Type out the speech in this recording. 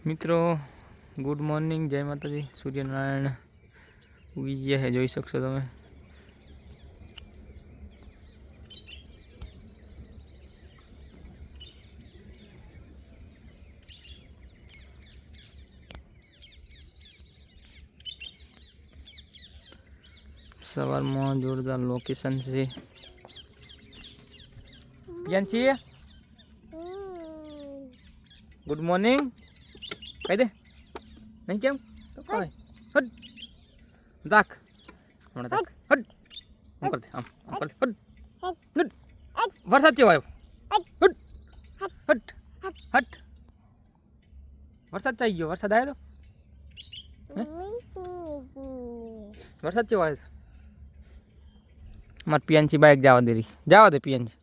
મિત્રો good morning, જય માતાજી. સૂર્યનારાયણ ઉગી ગયા છે, જોઈ શકશો તમે. સવારમાં જોરદાર લોકેશન છે. પિયાંચી ગુડ મોર્નિંગ કહી દે. નહીં કેમ તો કાંઈ હટ દાખ હમણાં દાખ હટ આમ કરતે આમ કરતે હટ હટ. વરસાદ કેવો આવ્યો? હટ હટ હટ. વરસાદ ચાઈ ગયો. વરસાદ આવ્યો તો વરસાદ કેવો આવ્યો? મારે પિયાંચી બાઇક જવા દે પિયાંચી.